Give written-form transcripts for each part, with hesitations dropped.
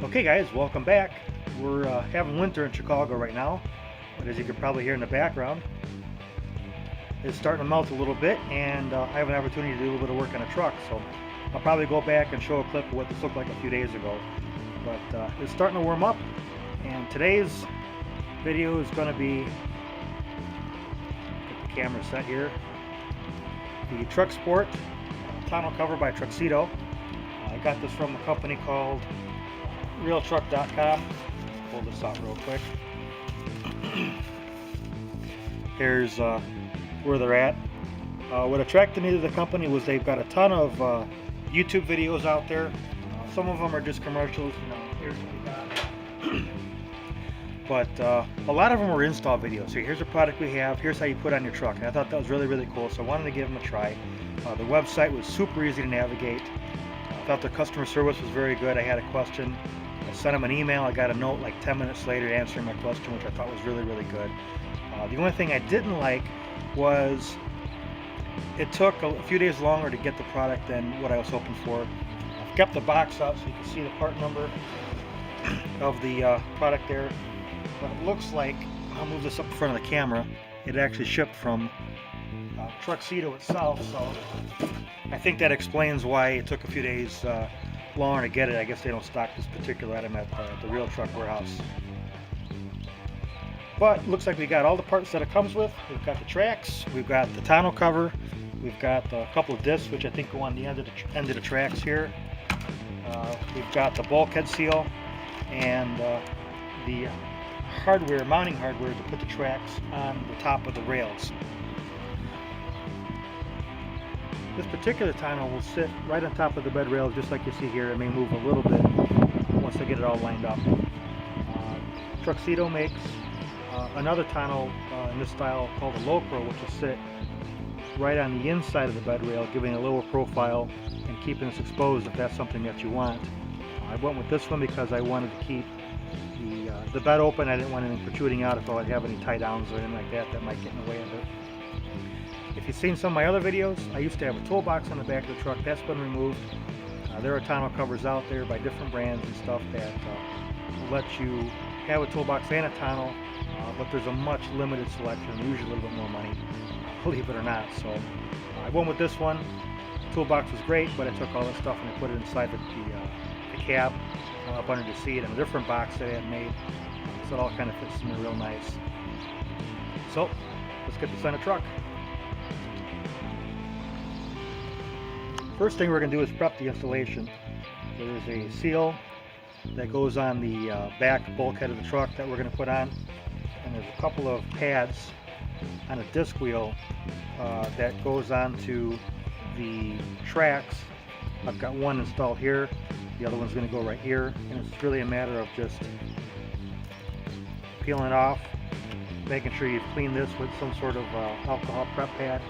Okay guys, welcome back. We're having winter in Chicago right now, but as you can probably hear in the background, it's starting to melt a little bit, and I have an opportunity to do a little bit of work on a truck, so I'll probably go back and show a clip of what this looked like a few days ago. But it's starting to warm up, and today's video is going to be, get the camera set here, the Truck Sport tonneau cover by Truxedo. I got this from a company called realtruck.com. Pull this out real quick. Here's where they're at. What attracted me to the company was they've got a ton of YouTube videos out there. Some of them are just commercials, you know, here's what we got. But a lot of them are install videos. So here's a product we have, here's how you put on your truck. And I thought that was really, really cool, so I wanted to give them a try. The website was super easy to navigate. I thought the customer service was very good. I had a question, I sent them an email, I got a note like 10 minutes later answering my question, which I thought was really, really good. The only thing I didn't like was it took a few days longer to get the product than what I was hoping for. I've kept the box up so you can see the part number of the product there. But it looks like, I'll move this up in front of the camera, it actually shipped from Truxedo itself, so I think that explains why it took a few days longer to get it. I guess they don't stock this particular item at the Real Truck warehouse. But looks like we got all the parts that it comes with. We've got the tracks, we've got the tonneau cover, we've got a couple of discs which I think go on the end of the tracks here. We've got the bulkhead seal and the hardware, mounting hardware to put the tracks on the top of the rails. This particular tonneau will sit right on top of the bed rails just like you see here. It may move a little bit once I get it all lined up. Truxedo makes another tonneau in this style called a low pro, which will sit right on the inside of the bed rail, giving a lower profile and keeping this exposed if that's something that you want. I went with this one because I wanted to keep the bed open. I didn't want anything protruding out if I would have any tie downs or anything like that that might get in the way of it. If you've seen some of my other videos, I used to have a toolbox on the back of the truck. That's been removed. There are tonneau covers out there by different brands and stuff that will let you have a toolbox and a tonneau, but there's a much limited selection, usually a little bit more money, believe it or not. So I went with this one. The toolbox was great, but I took all that stuff and I put it inside the cab, up under the seat in a different box that I had made, so it all kind of fits in there real nice. So let's get this on the truck. First thing we're going to do is prep the installation. There's a seal that goes on the back bulkhead of the truck that we're going to put on, and there's a couple of pads on a disc wheel that goes onto the tracks. I've got one installed here, the other one's going to go right here, and it's really a matter of just peeling it off, making sure you've cleaned this with some sort of alcohol prep pad,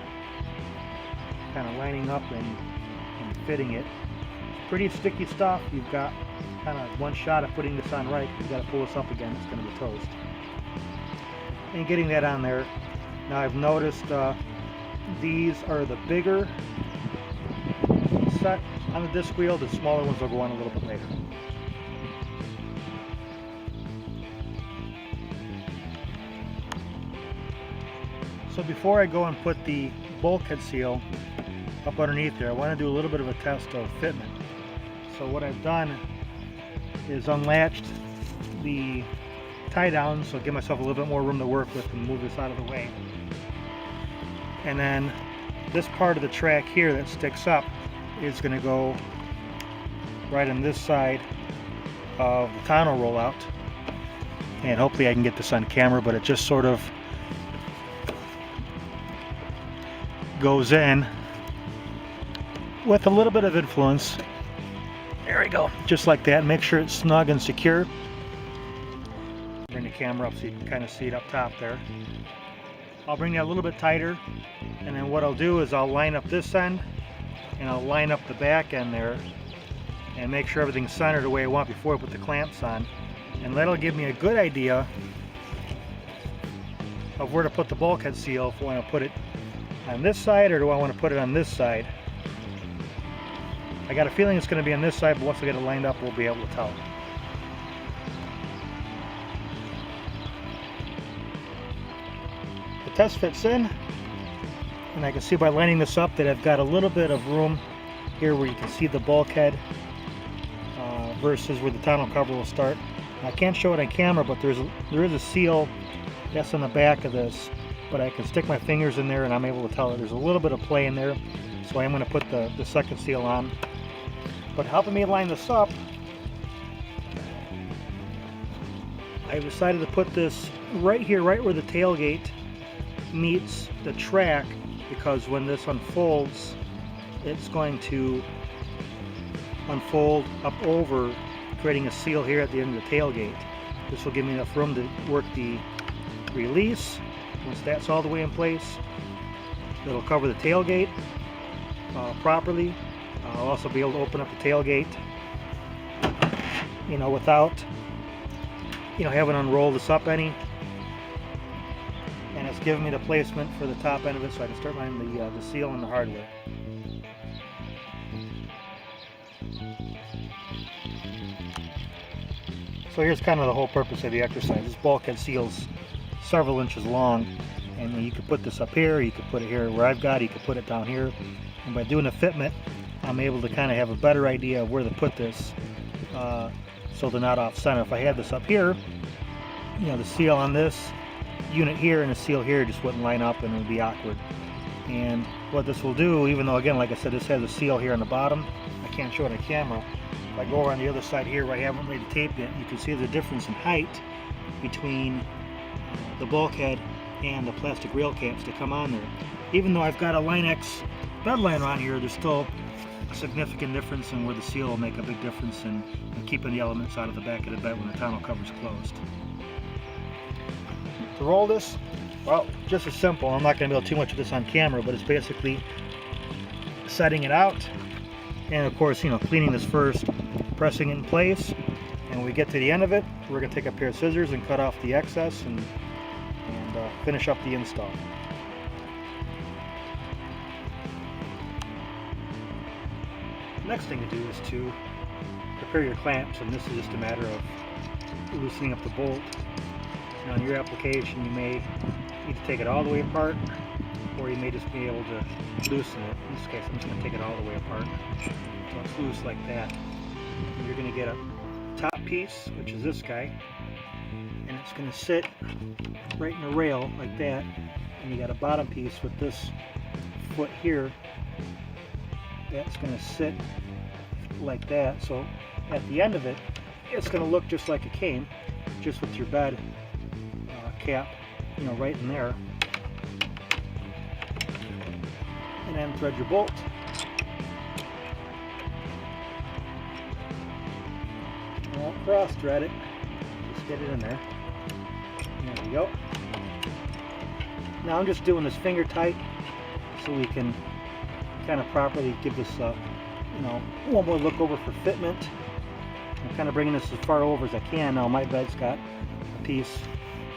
kind of lining up and fitting it. Pretty sticky stuff. You've got kind of one shot at putting this on right. You've got to pull this up again, it's going to be toast. And getting that on there. Now I've noticed these are the bigger set on the disc wheel. The smaller ones will go on a little bit later. So before I go and put the bulkhead seal up underneath there, I want to do a little bit of a test of fitment. So what I've done is unlatched the tie down, so give myself a little bit more room to work with and move this out of the way. And then this part of the track here that sticks up is going to go right on this side of the tonneau rollout. And hopefully I can get this on camera, but it just sort of goes in with a little bit of influence. There we go, just like that. Make sure it's snug and secure. Bring the camera up so you can kind of see it up top there. I'll bring that a little bit tighter, and then what I'll do is I'll line up this end and I'll line up the back end there and make sure everything's centered the way I want before I put the clamps on. And that'll give me a good idea of where to put the bulkhead seal, if I want to put it on this side or do I want to put it on this side. I got a feeling it's going to be on this side, but once I get it lined up we'll be able to tell. The test fits in, and I can see by lining this up that I've got a little bit of room here where you can see the bulkhead versus where the tonneau cover will start. I can't show it on camera, but there is a seal that's on the back of this, but I can stick my fingers in there and I'm able to tell that there's a little bit of play in there, so I am going to put the second seal on. But helping me line this up, I decided to put this right here, right where the tailgate meets the track, because when this unfolds, it's going to unfold up over, creating a seal here at the end of the tailgate. This will give me enough room to work the release. Once that's all the way in place, it'll cover the tailgate properly. I'll also be able to open up the tailgate, without, having to unroll this up any. And it's giving me the placement for the top end of it, so I can start lining the seal and the hardware. So here's kind of the whole purpose of the exercise. This bulkhead seal's several inches long, and you could put this up here, you could put it here where I've got it, you could put it down here. And by doing a fitment, I'm able to kind of have a better idea of where to put this, so they're not off center. If I had this up here, the seal on this unit here and the seal here just wouldn't line up and it would be awkward. And what this will do, even though again, like I said, this has a seal here on the bottom, I can't show it on camera. If I go over on the other side here where I haven't laid the tape yet, you can see the difference in height between the bulkhead and the plastic rail caps that come on there. Even though I've got a Line-X bed liner on here, there's still a significant difference in where the seal will make a big difference in keeping the elements out of the back of the bed when the tonneau cover's closed. To roll this, well, just as simple. I'm not going to be able to do too much of this on camera, but it's basically setting it out, and of course, cleaning this first, pressing it in place, and when we get to the end of it, we're going to take a pair of scissors and cut off the excess and finish up the install. Next thing to do is to prepare your clamps, and this is just a matter of loosening up the bolt. Now, in your application, you may need to take it all the way apart, or you may just be able to loosen it. In this case, I'm just going to take it all the way apart, so it's loose like that. And you're going to get a top piece, which is this guy, and it's going to sit right in the rail like that. And you got a bottom piece with this foot here that's going to sit like that. So at the end of it, it's going to look just like a cane, just with your bed cap, right in there. And then thread your bolt. Don't cross thread it, just get it in there. There we go. Now I'm just doing this finger tight so we can kind of properly give this one more look over for fitment. I'm kind of bringing this as far over as I can. Now my bed's got a piece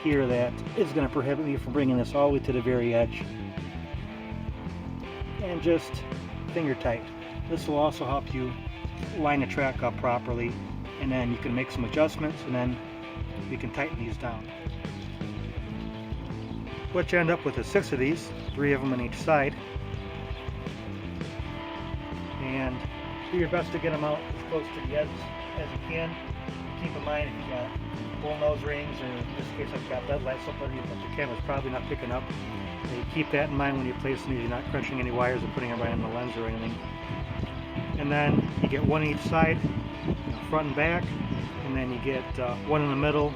here that is going to prohibit me from bringing this all the way to the very edge. And just finger tight. This will also help you line the track up properly, and then you can make some adjustments, and then we can tighten these down. what you end up with is 6 of these, 3 of them on each side. And do your best to get them out as close to the edge as you can. Keep in mind if you've got bull nose rings, or in this case I've got lead lights up underneath that the camera's probably not picking up. So you keep that in mind when you're placing these. You're not crunching any wires or putting it right on the lens or anything. And then you get one each side, front and back, and then you get one in the middle.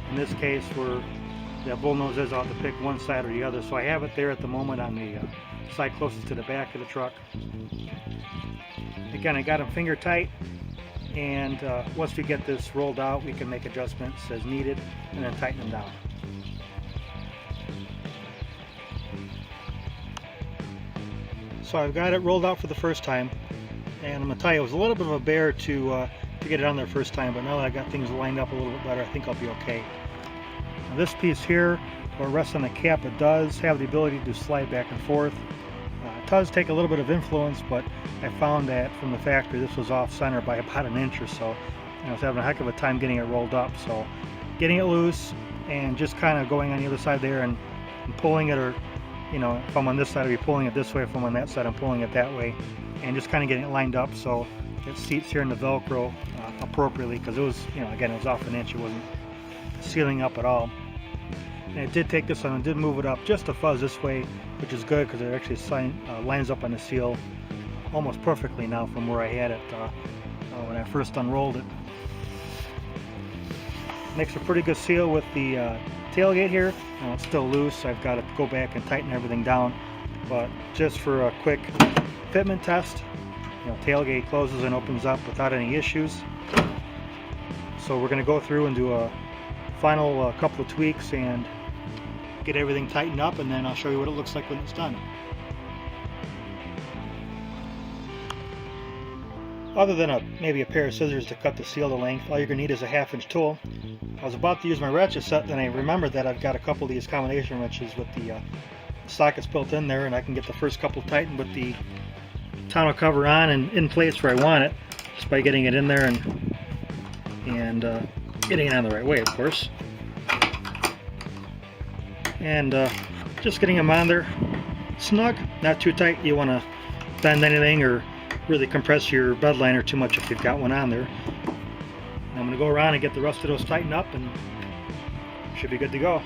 In this case, where the bull nose is, I'll have to pick one side or the other. So I have it there at the moment on the side closest to the back of the truck. Again, I got them finger tight, and once we get this rolled out, we can make adjustments as needed and then tighten them down. So I've got it rolled out for the first time, and I'm going to tell you, it was a little bit of a bear to get it on there first time, but now that I've got things lined up a little bit better, I think I'll be okay. Now this piece here, where it rests on the cap, it does have the ability to slide back and forth. It does take a little bit of influence, but I found that from the factory this was off center by about an inch or so, and I was having a heck of a time getting it rolled up. So getting it loose and just kind of going on the other side there and pulling it, or if I'm on this side I'll be pulling it this way, if I'm on that side I'm pulling it that way, and just kind of getting it lined up so it seats here in the Velcro appropriately, because it was, again, it was off an inch, it wasn't sealing up at all. And it did take this on and did move it up just a fuzz this way, which is good because it actually lines up on the seal almost perfectly now from where I had it when I first unrolled it. Makes a pretty good seal with the tailgate here. Now it's still loose, I've got to go back and tighten everything down, but just for a quick fitment test, tailgate closes and opens up without any issues. So we're going to go through and do a final couple of tweaks and get everything tightened up, and then I'll show you what it looks like when it's done. Other than maybe a pair of scissors to cut the seal to length, all you're going to need is a 1/2-inch tool. I was about to use my ratchet set, then I remembered that I've got a couple of these combination wrenches with the sockets built in there, and I can get the first couple tightened with the tonneau cover on and in place where I want it, just by getting it in there and getting it on the right way, of course. And just getting them on there snug, not too tight. You want to bend anything or really compress your bed liner too much if you've got one on there. And I'm going to go around and get the rest of those tightened up, and should be good to go.